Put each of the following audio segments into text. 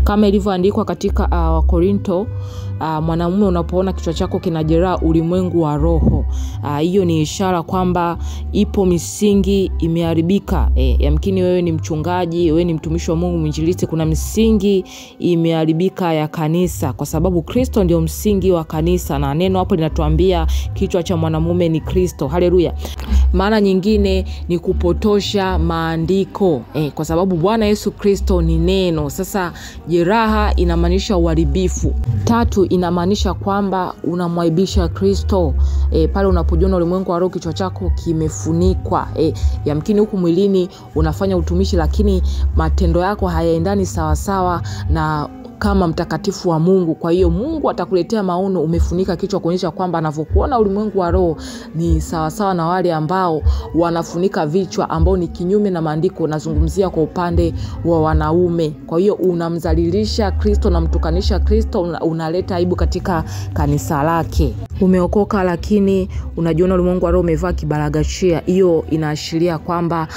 Kama ilivyoandikwa katika Wakorinto, mwanamume unapoona kichwa chako kina jeraha, ulimwengu wa roho, hiyo ni ishara kwamba ipo misingi imeharibika. Yamkini wewe ni mchungaji, wewe ni mtumishi wa Mungu, mwinjilisti, kuna misingi imeharibika ya kanisa, kwa sababu Kristo ndio msingi wa kanisa, na neno hapo linatuambia kichwa cha mwanamume ni Kristo. Haleluya. Maana nyingine ni kupotosha maandiko, kwa sababu Bwana Yesu Kristo ni neno. Sasa jeraha inamaanisha uharibifu. 3, inamaanisha kwamba unamwaibisha Kristo. Pale unapojiona ulimwengu wa roho kichwa chako kimefunikwa. Yamkini huku mwilini unafanya utumishi, lakini matendo yako hayaendani sawa sawa na kama mtakatifu wa Mungu. Kwa hiyo Mungu atakuletea maono umefunika kichwa, kuonyesha kwamba anavyokuona ulimwengu wa roho ni sawa sawa na wale ambao wanafunika vichwa, ambao ni kinyume na maandiko. Nazungumzia kwa upande wa wanaume. Kwa hiyo unamdhalilisha Kristo, unamtukanisha Kristo, unaleta aibu katika kanisa lake. Umeokoka lakini unajiona ulimwengu wa roho umevaa kibaragashia. Hiyo inaashiria kwamba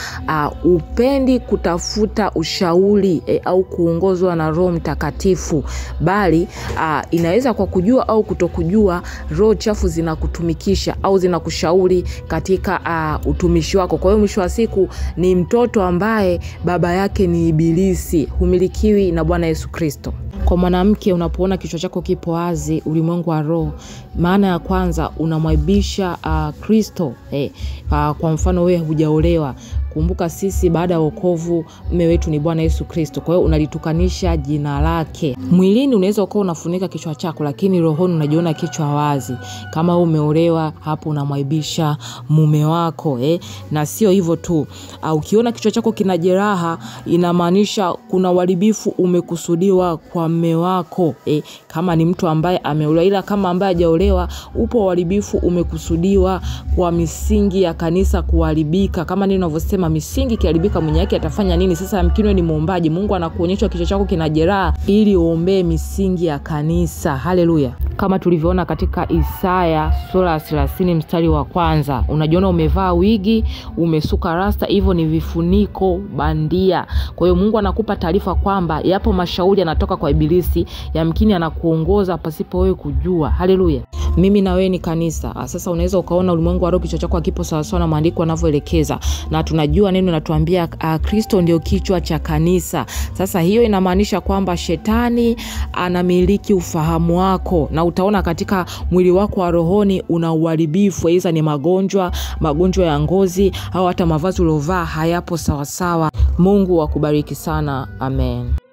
upendi kutafuta ushauri au kuongozwa na Roho Mtakatifu, bali inaweza kwa kujua au kutokujua roho chafu zinakutumikisha au zinakushauri katika utumishi wako. Kwa hiyo mwisho wa siku ni mtoto ambaye baba yake ni Ibilisi, humilikiwi na Bwana Yesu Kristo. Kwa mwanamke unapoona kichwa chako kipo wazi ulimwengu wa roho, maana ya kwanza unamwaibisha Kristo. Kwa mfano wewe hujaolewa, kumbuka sisi baada ya wokovu mume wetu ni Bwana Yesu Kristo. Kwa hiyo unalitukanisha jina lake. Mwilini unaweza ukawa unafunika kichwa chako, lakini rohoni unajiona kichwa wazi. Kama umeolewa, hapo unamwaibisha mume wako. Na sio hivyo tu, ukiona kichwa chako kina jeraha, inamaanisha kuna uharibifu umekusudiwa kwa mume wako. Kama ni mtu ambaye ameolewa, ila kama ambaye hajaolewa, upo uharibifu umekusudiwa kwa misingi ya kanisa kuharibika. Kama ninavyosema, misingi kiharibika, mwenye yake atafanya nini? Sasa mkini ni muombaji, Mungu anakuonyesha kichwa chako kina jeraha ili uombe misingi ya kanisa. Haleluya. Kama tulivyoona katika Isaya sura 30 mstari wa 1, unajiona umevaa wigi, umesuka rasta, hivyo ni vifuniko bandia. Kwa hiyo Mungu anakupa taarifa kwamba yapo mashauri yanatoka kwa Ibilisi, yamkini anakuongoza pasipo wewe kujua. Haleluya. Mimi na wewe ni kanisa. Sasa unaweza ukaona ulimwengu wa roho kichwa chako kipo sawa sawa na maandiko yanavyoelekeza, na tunajua neno linatuambia Kristo ndio kichwa cha kanisa. Sasa hiyo inamaanisha kwamba shetani anamiliki ufahamu wako, na utaona katika mwili wako wa rohoni una uharibifu, aidha ni magonjwa ya ngozi au hata mavazi uliovaa hayapo sawa sawa. Mungu akubariki sana. Amen.